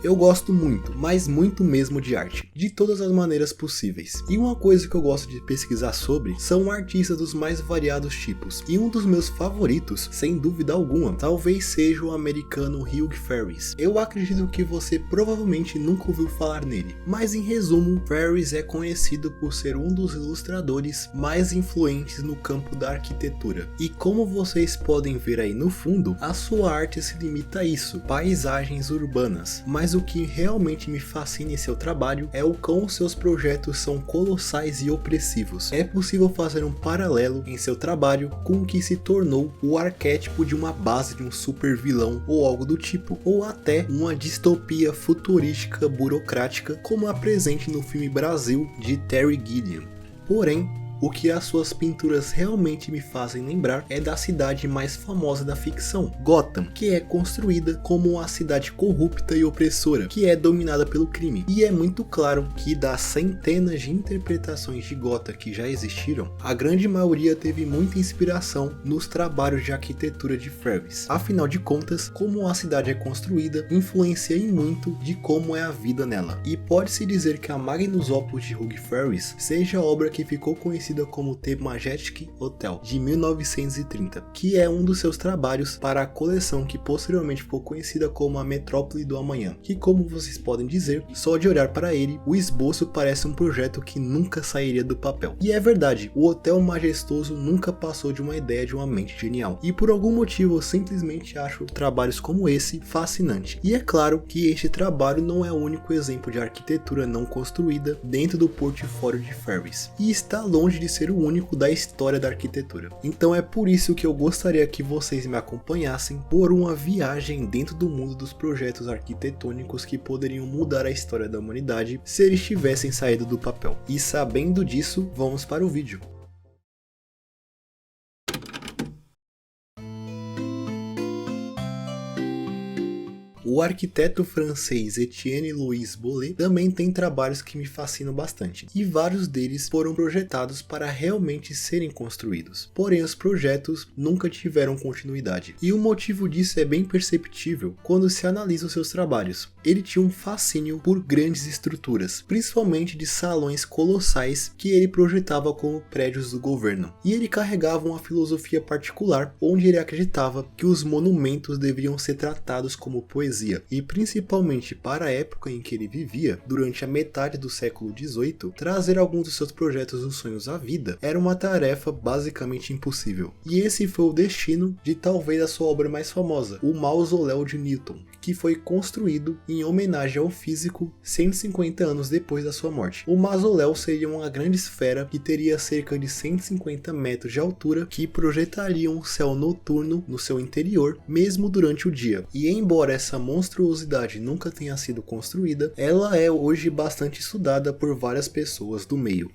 Eu gosto muito, mas muito mesmo de arte, de todas as maneiras possíveis. E uma coisa que eu gosto de pesquisar sobre são artistas dos mais variados tipos. E um dos meus favoritos, sem dúvida alguma, talvez seja o americano Hugh Ferris. Eu acredito que você provavelmente nunca ouviu falar nele, mas em resumo, Ferris é conhecido por ser um dos ilustradores mais influentes no campo da arquitetura. E como vocês podem ver aí no fundo, a sua arte se limita a isso, paisagens urbanas. Mas o que realmente me fascina em seu trabalho é o quão seus projetos são colossais e opressivos. É possível fazer um paralelo em seu trabalho com o que se tornou o arquétipo de uma base de um super vilão ou algo do tipo, ou até uma distopia futurística burocrática como a presente no filme Brasil de Terry Gilliam. Porém, o que as suas pinturas realmente me fazem lembrar é da cidade mais famosa da ficção, Gotham, que é construída como uma cidade corrupta e opressora, que é dominada pelo crime. E é muito claro que das centenas de interpretações de Gotham que já existiram, a grande maioria teve muita inspiração nos trabalhos de arquitetura de Ferris. Afinal de contas, como a cidade é construída, influencia em muito de como é a vida nela. E pode-se dizer que a Magnus Opus de Hugh Ferris seja a obra que ficou conhecida como The Majestic Hotel, de 1930, que é um dos seus trabalhos para a coleção que posteriormente ficou conhecida como a Metrópole do Amanhã, que, como vocês podem dizer, só de olhar para ele, o esboço parece um projeto que nunca sairia do papel. E é verdade, o hotel majestoso nunca passou de uma ideia de uma mente genial, e por algum motivo eu simplesmente acho trabalhos como esse fascinante. E é claro que este trabalho não é o único exemplo de arquitetura não construída dentro do portfólio de Ferris, e está longe de ser o único da história da arquitetura. Então é por isso que eu gostaria que vocês me acompanhassem por uma viagem dentro do mundo dos projetos arquitetônicos que poderiam mudar a história da humanidade se eles tivessem saído do papel. E sabendo disso, vamos para o vídeo. O arquiteto francês Etienne Louis Bolet também tem trabalhos que me fascinam bastante, e vários deles foram projetados para realmente serem construídos. Porém, os projetos nunca tiveram continuidade, e o motivo disso é bem perceptível quando se analisa os seus trabalhos. Ele tinha um fascínio por grandes estruturas, principalmente de salões colossais que ele projetava como prédios do governo, e ele carregava uma filosofia particular onde ele acreditava que os monumentos deveriam ser tratados como poesia. E principalmente para a época em que ele vivia, durante a metade do século XVIII, trazer alguns dos seus projetos dos sonhos à vida era uma tarefa basicamente impossível. E esse foi o destino de talvez a sua obra mais famosa, o Mausoléu de Newton, que foi construído em homenagem ao físico 150 anos depois da sua morte. O mausoléu seria uma grande esfera que teria cerca de 150 metros de altura, que projetaria um céu noturno no seu interior, mesmo durante o dia. E embora essa monstruosidade nunca tenha sido construída, ela é hoje bastante estudada por várias pessoas do meio.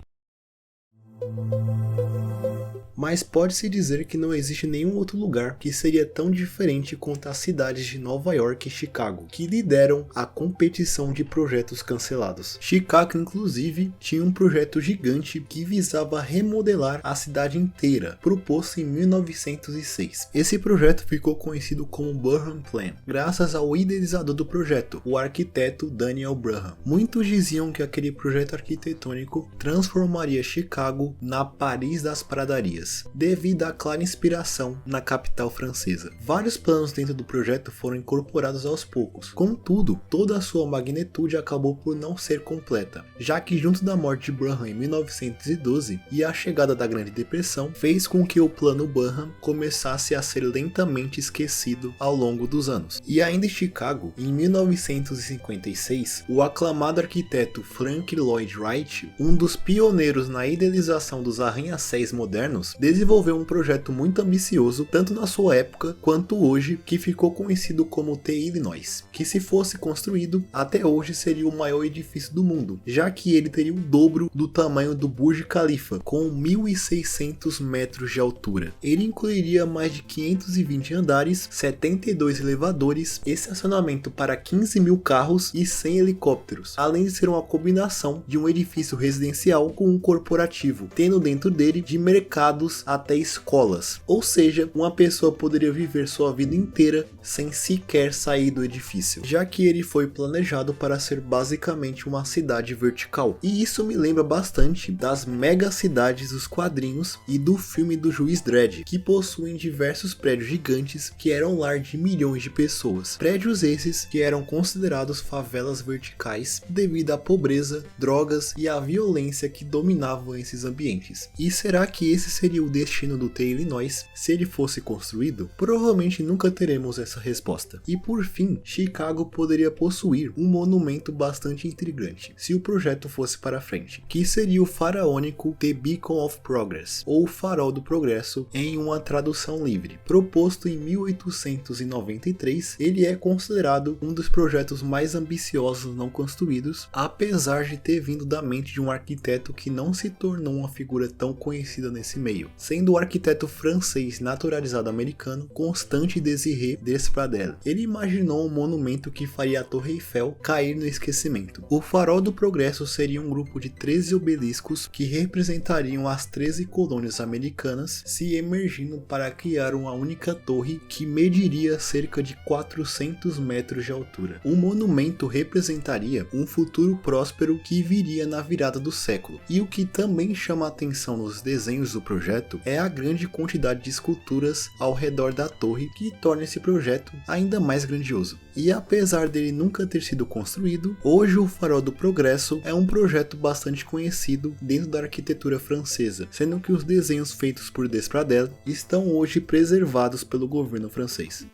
Mas pode-se dizer que não existe nenhum outro lugar que seria tão diferente quanto as cidades de Nova York e Chicago, que lideram a competição de projetos cancelados. Chicago, inclusive, tinha um projeto gigante que visava remodelar a cidade inteira, proposto em 1906. Esse projeto ficou conhecido como Burham Plan, graças ao idealizador do projeto, o arquiteto Daniel Burham. Muitos diziam que aquele projeto arquitetônico transformaria Chicago na Paris das pradarias, devido à clara inspiração na capital francesa. Vários planos dentro do projeto foram incorporados aos poucos, contudo, toda a sua magnitude acabou por não ser completa, já que junto da morte de Burham em 1912 e a chegada da Grande Depressão, fez com que o plano Burham começasse a ser lentamente esquecido ao longo dos anos. E ainda em Chicago, em 1956, o aclamado arquiteto Frank Lloyd Wright, um dos pioneiros na idealização dos arranha-céus modernos, desenvolveu um projeto muito ambicioso, tanto na sua época quanto hoje, que ficou conhecido como The Illinois, que se fosse construído, até hoje seria o maior edifício do mundo, já que ele teria o dobro do tamanho do Burj Khalifa, com 1.600 metros de altura. Ele incluiria mais de 520 andares, 72 elevadores, estacionamento para 15 mil carros e 100 helicópteros, além de ser uma combinação de um edifício residencial com um corporativo, tendo dentro dele de mercados mercados até escolas. Ou seja, uma pessoa poderia viver sua vida inteira sem sequer sair do edifício, já que ele foi planejado para ser basicamente uma cidade vertical. E isso me lembra bastante das mega cidades dos quadrinhos e do filme do Juiz Dredd, que possuem diversos prédios gigantes que eram lar de milhões de pessoas. Prédios esses que eram considerados favelas verticais devido à pobreza, drogas e à violência que dominavam esses ambientes. E será que esse seria o destino do The Illinois se ele fosse construído? Provavelmente nunca teremos essa resposta. E por fim, Chicago poderia possuir um monumento bastante intrigante se o projeto fosse para frente, que seria o faraônico The Beacon of Progress, ou Farol do Progresso em uma tradução livre. Proposto em 1893, ele é considerado um dos projetos mais ambiciosos não construídos, apesar de ter vindo da mente de um arquiteto que não se tornou uma figura tão conhecida nesse meio, sendo o arquiteto francês naturalizado americano Constante Désiré Despradel. Ele imaginou um monumento que faria a Torre Eiffel cair no esquecimento. O Farol do Progresso seria um grupo de 13 obeliscos que representariam as 13 colônias americanas se emergindo para criar uma única torre que mediria cerca de 400 metros de altura. O monumento representaria um futuro próspero que viria na virada do século. E o que também chama a atenção nos desenhos do projeto é a grande quantidade de esculturas ao redor da torre que torna esse projeto ainda mais grandioso. E apesar dele nunca ter sido construído, hoje o Farol do Progresso é um projeto bastante conhecido dentro da arquitetura francesa, sendo que os desenhos feitos por Despradel estão hoje preservados pelo governo francês.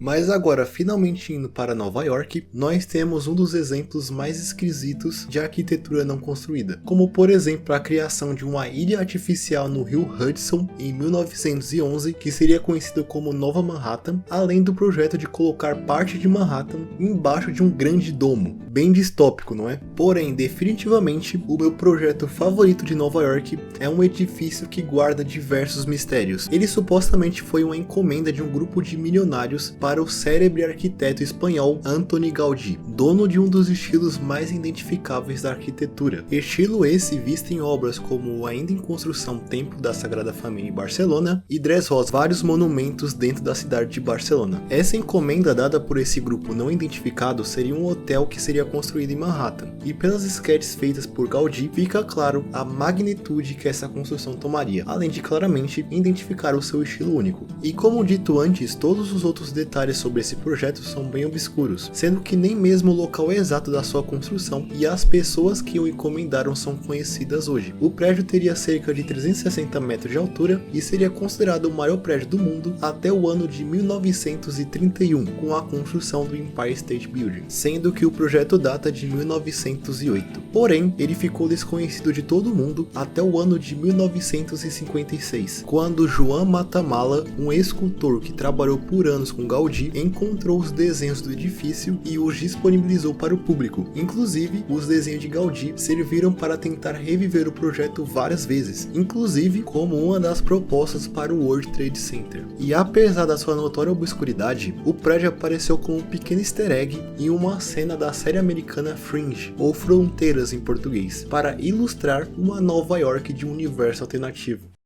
Mas agora, finalmente indo para Nova York, nós temos um dos exemplos mais esquisitos de arquitetura não construída, como por exemplo a criação de uma ilha artificial no rio Hudson em 1911, que seria conhecido como Nova Manhattan, além do projeto de colocar parte de Manhattan embaixo de um grande domo. Bem distópico, não é? Porém, definitivamente, o meu projeto favorito de Nova York é um edifício que guarda diversos mistérios. Ele supostamente foi uma encomenda de um grupo de milionários para o célebre arquiteto espanhol Antoni Gaudí, dono de um dos estilos mais identificáveis da arquitetura. Estilo esse visto em obras como o ainda em construção Templo da Sagrada Família em Barcelona e Dress Rosa, vários monumentos dentro da cidade de Barcelona. Essa encomenda dada por esse grupo não identificado seria um hotel que seria construído em Manhattan, e pelas sketches feitas por Gaudí fica claro a magnitude que essa construção tomaria, além de claramente identificar o seu estilo único. E como dito antes, todos os outros detalhes sobre esse projeto são bem obscuros, sendo que nem mesmo o local exato da sua construção e as pessoas que o encomendaram são conhecidas hoje. O prédio teria cerca de 360 metros de altura e seria considerado o maior prédio do mundo até o ano de 1931, com a construção do Empire State Building, sendo que o projeto data de 1908. Porém, ele ficou desconhecido de todo mundo até o ano de 1956, quando Joan Matamala, um escultor que trabalhou por anos com Gaudí, encontrou os desenhos do edifício e os disponibilizou para o público. Inclusive, os desenhos de Gaudí serviram para tentar reviver o projeto várias vezes, inclusive como uma das propostas para o World Trade Center. E apesar da sua notória obscuridade, o prédio apareceu como um pequeno easter egg em uma cena da série americana Fringe, ou Fronteiras em português, para ilustrar uma Nova York de um universo alternativo.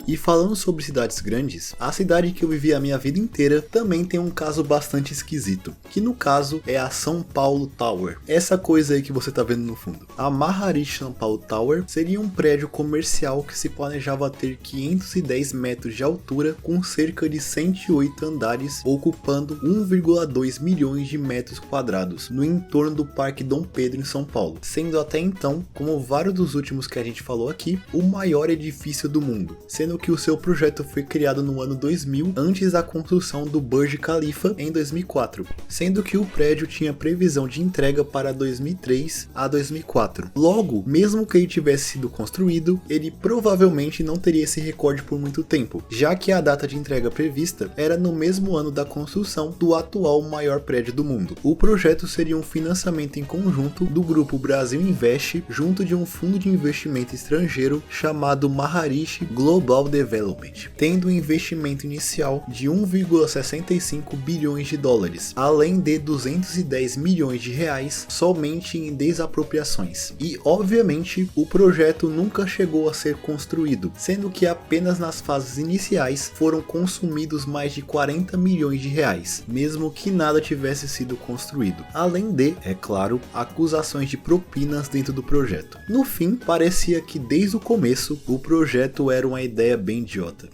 E falando sobre cidades grandes, a cidade que eu vivi a minha vida inteira também tem um caso bastante esquisito, que no caso é a São Paulo Tower, essa coisa aí que você tá vendo no fundo. A Maharishi São Paulo Tower seria um prédio comercial que se planejava ter 510 metros de altura com cerca de 108 andares, ocupando 1,2 milhões de metros quadrados no entorno do Parque Dom Pedro em São Paulo, sendo até então, como vários dos últimos que a gente falou aqui, o maior edifício do mundo, sendo que que o seu projeto foi criado no ano 2000, antes da construção do Burj Khalifa em 2004, sendo que o prédio tinha previsão de entrega para 2003 a 2004. Logo, mesmo que ele tivesse sido construído, ele provavelmente não teria esse recorde por muito tempo, já que a data de entrega prevista era no mesmo ano da construção do atual maior prédio do mundo. O projeto seria um financiamento em conjunto do grupo Brasil Invest junto de um fundo de investimento estrangeiro chamado Maharishi Global Development, tendo um investimento inicial de 1,65 bilhões de dólares, além de 210 milhões de reais somente em desapropriações. E obviamente o projeto nunca chegou a ser construído, sendo que apenas nas fases iniciais foram consumidos mais de 40 milhões de reais, mesmo que nada tivesse sido construído, além de, é claro, acusações de propinas dentro do projeto. No fim, parecia que desde o começo o projeto era uma ideia bem idiota.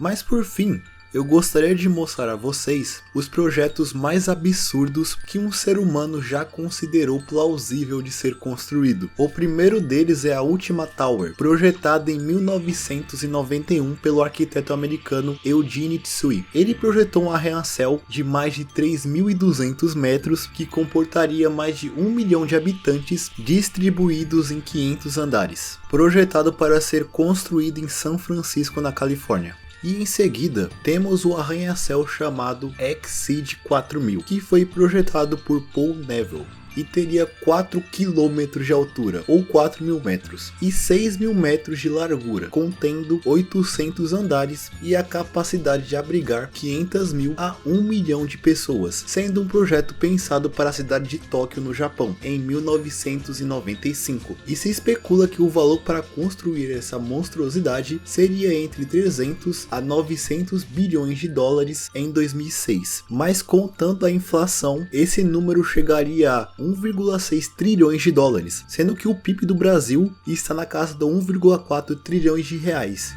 Mas por fim, eu gostaria de mostrar a vocês os projetos mais absurdos que um ser humano já considerou plausível de ser construído. O primeiro deles é a Ultima Tower, projetada em 1991 pelo arquiteto americano Eugene Tsui. Ele projetou um arranha-céu de mais de 3.200 metros que comportaria mais de 1 milhão de habitantes distribuídos em 500 andares, projetado para ser construído em São Francisco, na Califórnia. E em seguida, temos o arranha-céu chamado Exceed 4000, que foi projetado por Paul Neville e teria 4 km de altura, ou 4.000 metros, e 6.000 metros de largura, contendo 800 andares e a capacidade de abrigar 500.000 a 1 milhão de pessoas, sendo um projeto pensado para a cidade de Tóquio, no Japão, em 1995. E se especula que o valor para construir essa monstruosidade seria entre 300 a 900 bilhões de dólares em 2006, mas contando a inflação, esse número chegaria a 1,6 trilhões de dólares, sendo que o PIB do Brasil está na casa de 1,4 trilhões de reais.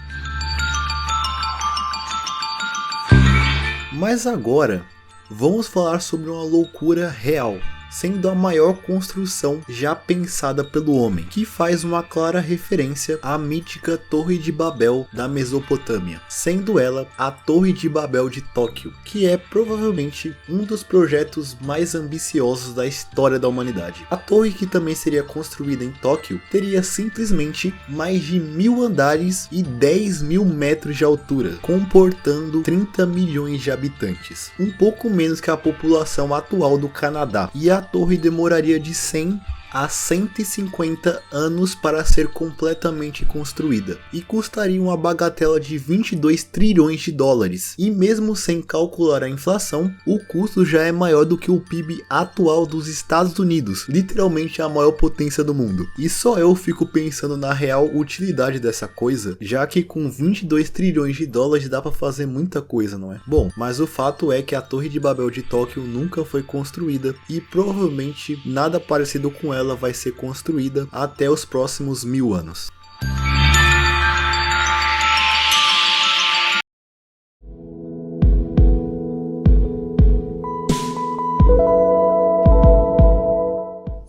Mas agora, vamos falar sobre uma loucura real, sendo a maior construção já pensada pelo homem, que faz uma clara referência à mítica Torre de Babel da Mesopotâmia, sendo ela a Torre de Babel de Tóquio, que é provavelmente um dos projetos mais ambiciosos da história da humanidade. A torre, que também seria construída em Tóquio, teria simplesmente mais de 1.000 andares e 10.000 metros de altura, comportando 30 milhões de habitantes, um pouco menos que a população atual do Canadá, e a torre demoraria de 100 a 150 anos para ser completamente construída e custaria uma bagatela de 22 trilhões de dólares. E mesmo sem calcular a inflação, o custo já é maior do que o PIB atual dos Estados Unidos, literalmente a maior potência do mundo. E só eu fico pensando na real utilidade dessa coisa, já que com 22 trilhões de dólares dá para fazer muita coisa, não é? Bom, mas o fato é que a Torre de Babel de Tóquio nunca foi construída e provavelmente nada parecido com ela vai ser construída até os próximos 1000 anos.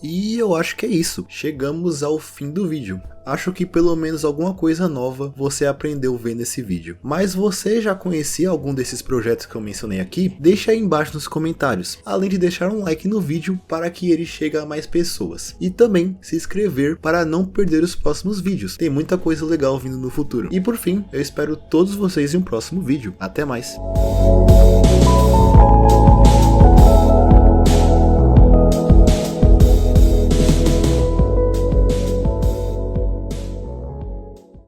E eu acho que é isso. Chegamos ao fim do vídeo. Acho que pelo menos alguma coisa nova você aprendeu vendo esse vídeo. Mas você já conhecia algum desses projetos que eu mencionei aqui? Deixa aí embaixo nos comentários, além de deixar um like no vídeo para que ele chegue a mais pessoas. E também se inscrever para não perder os próximos vídeos, tem muita coisa legal vindo no futuro. E por fim, eu espero todos vocês em um próximo vídeo. Até mais!